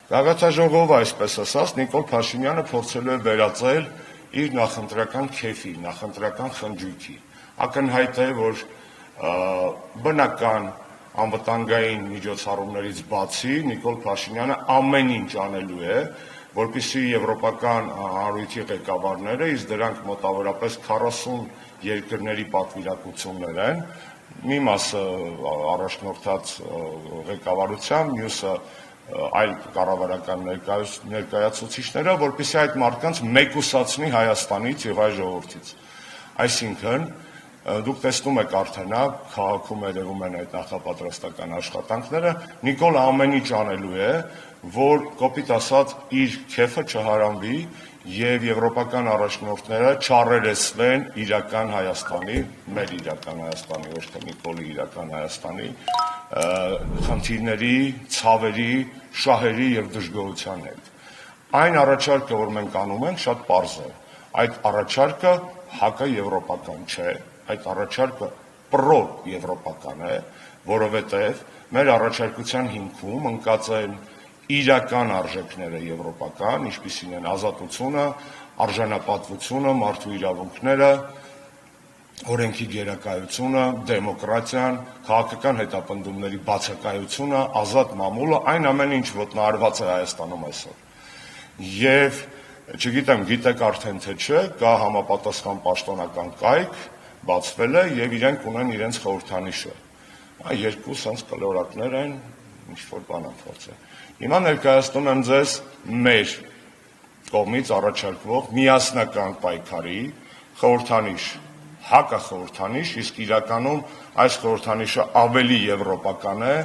Գագաթնաժողովը, այսպես ասած, Նիկոլ Փաշինյանը փորձելու է վերածել իր նախընտրական քեֆի, նախընտրական խնջույքի։ Ակնհայտ է, որ բնական անվտանգային միջոցառումներից բացի Նիկոլ Փաշինյանը ամեն ինչ անելու է, որպեսզի եվրոպական հանրույթի ղեկավարները, իսկ դրանք մոտավորապես 40 երկրների պատվիրակություններ են, մի մասը առաջնորդած ղեկավարությամբ, մյուսը այլ կառավարական ներկայացուցիչները, որպեսզի այդ մարդկանց մեկուսացնի Հայաստանից եւ այլ ժողովրդից։ Այսինքն, դուք տեսնում եք արդեն, քաղաքում երևում են այդ նախապատրաստական աշխատանքները, Նիկոլը ամեն ինչ անելու է, որ կոպիտ ասած իր քեֆը չհարանվի եւ եվրոպական առաջնորդները չառերեսվեն իրական Հայաստանի, մեր իրական Հայաստանի, ոչ թե Նիկոլի իրական Հայաստանի խնդիրների, ցավերի, շահերի եւ դժգոհության հետ։ Այն առաջարկը, որ մենք անում ենք, շատ պարզ է։ Այդ առաջարկը հակաեվրոպական չէ, այդ առաջարկը պրո-եվրոպական է, որովհետեւ մեր առաջարկության հիմքում ընկած են իրական արժեքները եվրոպական, ինչպիսին են ազատությունը, արժանապատվությունը, մարդու իրավունքները, օրենքի գերակայությունը, դեմոկրատիան, քաղաքական հետապնդումների բացակայությունը, ազատ մամուլը, այն ամեն ինչ ոտնահարված է Հայաստանում այսօր։ Եվ չգիտեմ, գիտեք արդեն թե չէ, կա համապատասխան պաշտոնական կայք, բացվել է եւ իրենք ունեն իրենց խորհրդանիշը։ Այ երկու sense կլորակներ են, ինչ որ բան են փորձել։ Հիմա ներկայացնում եմ ձեզ մեր կողմից առաջարկվող միասնական պայքարի խորհրդանիշ, հակախորհրդանիշ, իսկ իրականում այս խորհրդանիշը ավելի եվրոպական է,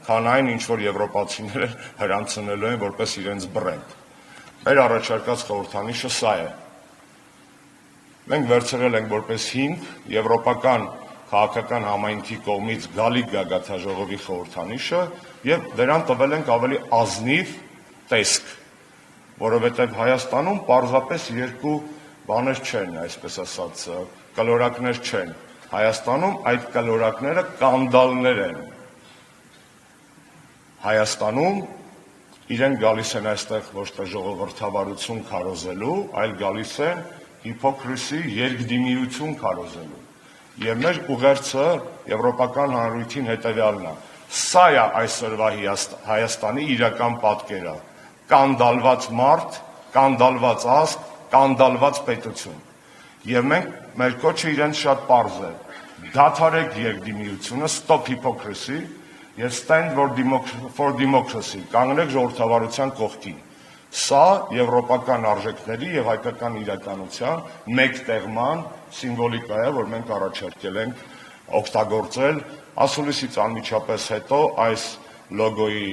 քան այն, ինչ որ եվրոպացիները հրանցնելու են որպես իրենց բրենդ։ Մեր առաջարկած խորհրդանիշը սա է։ Մենք վերցրել ենք որպես հիմք եվրոպական քաղաքական համայնքի կողմից գալիք գագաթնաժողովի խորհրդանիշը եւ դրան տվել ենք ավելի ազնիվ տեսք, որովհետեւ Հայաստանում պարզապես երկու բաներ չեն, այսպես ասած, կլորակներ չեն։ Հայաստանում այդ կլորակները կանդալներ են։ Հայաստանում իրենք գալիս են այստեղ ոչ թե ժողովրդավարություն քարոզելու, այլ գալիս են հիպոկրիսի երկդիմիություն քարոզելու։ Եվ մեր ուղերձը եվրոպական հանրույթին հետևյալն է. սա է այսօրվա Հայաստանի իրական պատկերը, կանդալված մարդ, կանդալված ազգ, կանդալված պետություն։ Եվ մեր կոչը իրենց շատ պարզ է. դադարեք երկդիմիությունը, stop hypocrisy եւ stand for democracy, կանգնեք ժողովրդավարության կողքին։ Սա եվրոպական արժեքների եւ հայկական իրականության մեկտեղման սիմվոլիկա է, որ մենք առաջարկել ենք օգտագործել ասուլիսից անմիջապես հետո այս լոգոյի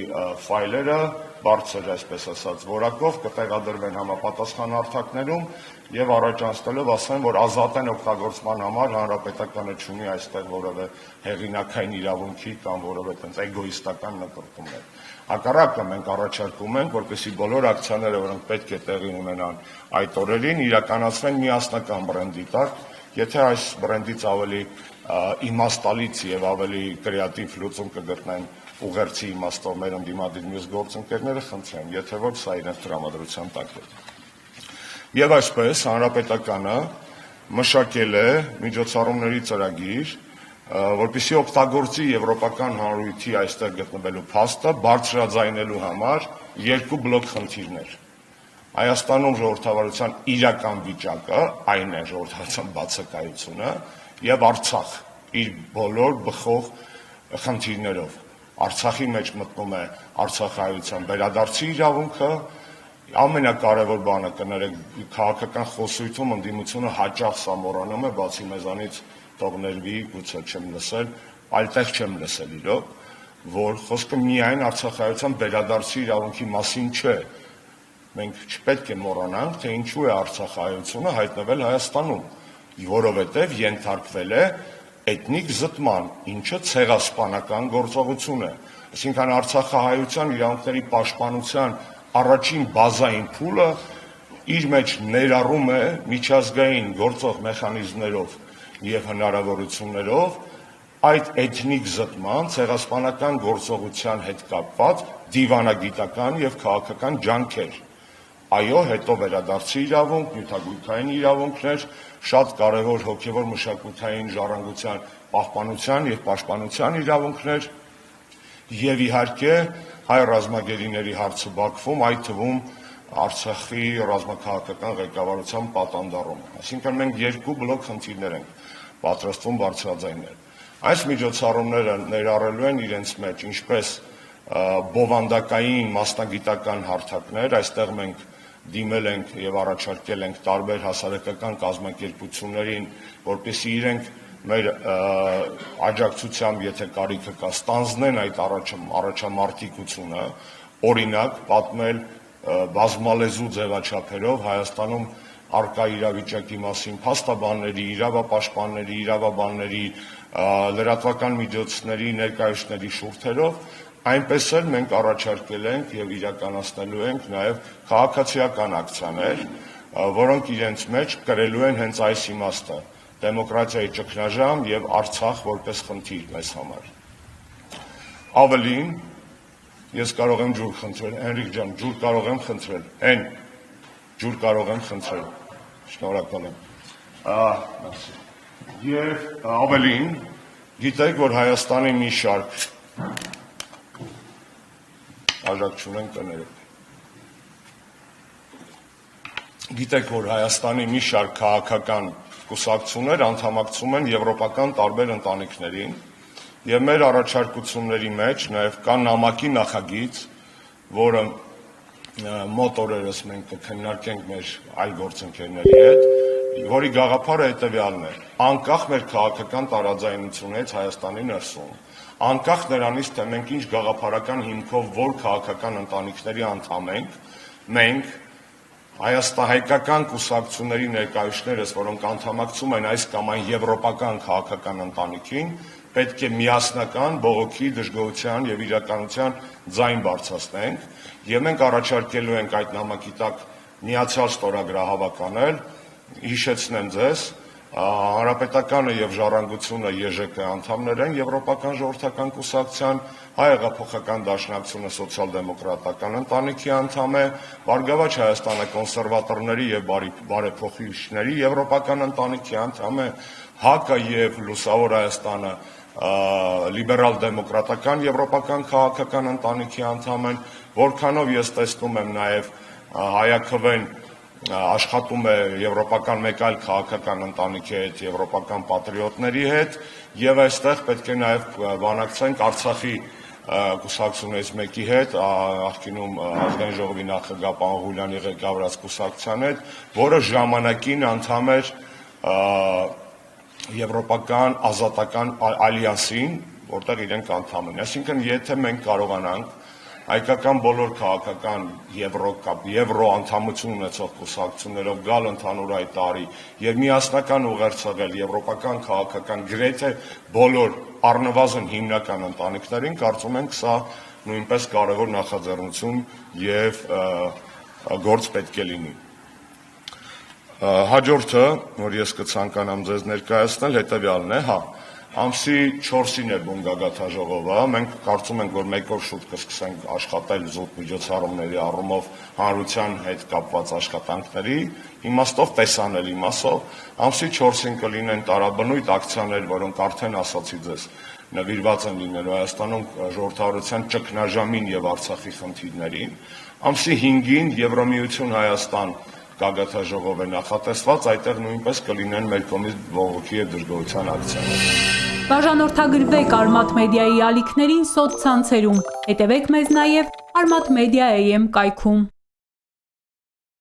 ֆայլերը բարձր, այսպես ասած, որակով կտեղադրվեն համապատասխան հարթակներում եւ առաջանցնելով ասեմ, որ ազատ են օգտագործման համար հանրապետականը չունի այստեղ որևէ հեղինակային իրավունքի կամ որևէ տենց էգոիստական նկատումներ։ Հակառակը մենք առաջարկում ենք, որպեսզի բոլոր ակցիաները, որոնք պետք է տեղի ունենան այդ օրերին, իրականացվեն միասնական բրենդի տակ, եթե այս բրենդից ավելի իմաստալից եւ ավելի կրեատիվ լուծում կգտնեն ուղերձի իմաստով մեր ընդդիմադիր մյուս գործընկերները, խնդրեմ, եթե ոչ սա իրենց տրամադրության տակ է։ Եվ այսպես հանրապետականը մշակել է միջոցառումների ծրագիր, որպեսզի օգտագործի եվրոպական հանրույթի այստեղ գտնվելու փաստը բարձրաձայնելու համար երկու բլոկ խնդիրներ։ Հայաստանում ժողովրդավարության իրական վիճակը, այն է ժողովրդավարության բացակայությունը, եւ Արցախ իր բոլոր բխող խնդիրներով։ Արցախի մեջ մտնում է արցախայության վերադարձի իրավունքը, ամենակարևոր բանը կներեք քաղաքական խոսույթում ընդդիմությունը հաճախ սամորանում է, բացի մեզանից թող ներվի, գուցե չեմ լսել, այլտեղ չեմ լսել իրոք, որ խոսքը միայն արցախայության վերադարձի իրավունքի մասին չէ։ Մենք չպետք է մոռանանք, թե ինչու է արցախայությունը հայտնվել Հայաստանում, որովհետև ենթարկվել է էթնիկ զտման, ինչը ցեղասպանական գործողություն է։ Այսինքն արցախահայության իրավունքների պաշտպանության առաջին բազային փուլը իր մեջ ներառում է միջազգային գործող մեխանիզմներով եւ հնարավորություններով այդ էթնիկ զտման, ցեղասպանական գործողության հետ կապված դիվանագիտական եւ քաղաքական ջանքեր։ Այո, հետո վերադարձի իրավունք, նյութագույթային իրավունքներ, շատ կարևոր հոգեվոր մշակութային ժառանգության պահպանության եւ պաշտպանության իրավունքներ եւ իհարկե հայ ռազմագերիների հարցը Բաքվում, այդ թվում Արցախի ռազմաքաղաքական ղեկավարության պատանդառումը։ Այսինքն մենք երկու բլոկ խնդիրներ ենք պատրաստվում բարձրաձայնել։ Այս միջոցառումները ներառելու են իրենց մեջ ինչպես բովանդակային մասնագիտական հարթակներ, այստեղ մենք դիմել ենք եւ առաջարկել ենք տարբեր հասարակական կազմակերպություններին, որպեսզի իրենք մեր աջակցությամբ, եթե կարիքը կա, ստանձնեն այդ առաջամարտիկությունը, օրինակ պատմել բազմալեզու ձևաչափերով Հայաստանում արկա իրավիճակի մասին փաստաբանների, իրավապաշտպանների, իրավաբանների, լրատվական միջոցների ներկայացուցիչների շուրթերով, այնպես էլ մենք առաջարկել ենք եւ իրականացնելու ենք նաեւ քաղաքացիական ակցիաներ, որոնք իրենց մեջ կրելու են հենց այս իմաստը՝ դեմոկրատիայի ճգնաժամ եւ Արցախ որպես խնդիր մեզ համար։ Ավելին, ես կարող եմ ջուր խնդրել, Հենրիկ ջան, ջուր կարող եմ խնդրել, ջուր կարող եմ խնդրել, շնորհակալ եմ։ Եվ ավելին, գիտեք, որ Հայաստանի մի շարք աջակցություն են կներեք։ Գիտեք, որ Հայաստանի մի շարք քաղաքական կուսակցություններ անդամակցում են եվրոպական տարբեր ընտանիքներին եւ մեր առաջարկությունների մեջ նաեւ կա նամակի նախագիծ, որը մոտ օրերս մենք կքննարկենք մեր այլ գործընկերների հետ, որի գաղափարը հետեւյալն է. անկախ մեր քաղաքական տարաձայնությունից Հայաստանի ներսում, անկախ նրանից, թե մենք ինչ գաղափարական հիմքով որ քաղաքական ընտանիքների անդամ ենք, մենք հայկական կուսակցությունների ներկայացուցիչներս, որոնք անդամակցում են այս կամ այն եվրոպական քաղաքական ընտանիքին, պետք է միասնական բողոքի, դժգոհության եւ իրականության ձայն բարձրացնենք, եւ մենք առաջարկելու ենք այդ նամակի տակ միացյալ ստորագրահավաք անել, հիշեցնեմ ձեզ, Հանրապետականը եւ Ժառանգությունը ԵԺԿ անդամներ են Եվրոպական ժողովրդական կուսակցության, Հայ հեղափոխական դաշնակցությունը սոցիալ-դեմոկրատական ընտանիքի անդամ է, Բարգավաճ Հայաստանը կոնսերվատորների եւ բարեփոխիչների եվրոպական ընտանիքի անդամ է, ՀԱԿ-ը եւ Լուսավոր Հայաստանը լիբերալ-դեմոկրատական եվրոպական քաղաքական ընտանիքի անդամ են, որքանով ես տեսնում եմ նաեւ Հայաքվեն աշխատում է եվրոպական մեկ այլ քաղաքական ընտանիքի հետ, եվրոպական պատրիոտների հետ, եւ այստեղ պետք է նաեւ բանակցենք Արցախի կուսակցություններից մեկի հետ, նախկինում ազգային ժողովի նախագահ պարոն Ղուլյանի ղեկավարած կուսակցության հետ, որը ժամանակին անդամ էր Եվրոպական ազատական ալյանսին, որտեղ իրենք անդամ են։ Այսինքն, եթե մենք կարողանանք հայկական բոլոր քաղաքական եվրո անդամություն ունեցող կուսակցություններով գալ ընդհանուր այդ տարի եւ միասնական ուղերձել եվրոպական քաղաքական գրեթե բոլոր առնվազն հիմնական ընտանիքներին, կարծում ենք սա նույնպես կարևոր նախաձեռնություն եւ գործ պետք է լինի։ Հաջորդը, որ ես կցանկանամ ձեզ ներկայացնել, հետեւյալն է, ամսի 4-ին է բուն գագաթաժողովը, մենք կարծում ենք, որ մեկ օր շուտ կսկսենք աշխատել զուտ միջոցառումների առումով հանրության հետ կապված աշխատանքների, իմաստով տեսանելի մասով, ամսի 4-ին կլինեն տարաբնույթ ակցիաներ, որոնք արդեն ասացի ձեզ, նվիրված են լինելու Հայաստանում ժողովրդավարության ճգնաժամին եւ Արցախի խնդիրներին, ամսի 5-ին Եվրամիություն Հայաստան գագաթաժողով է նախատեսված, այդտեղ նույնպես կլինեն մեր կողմից բողոքի եւ դժգոհության ակցիաներ։ Բաժանորդագրվեք Արմաթ մեդիայի ալիքներին սոցցանցերում, հետևեք մեզ նաև Armat Media AM կայքում։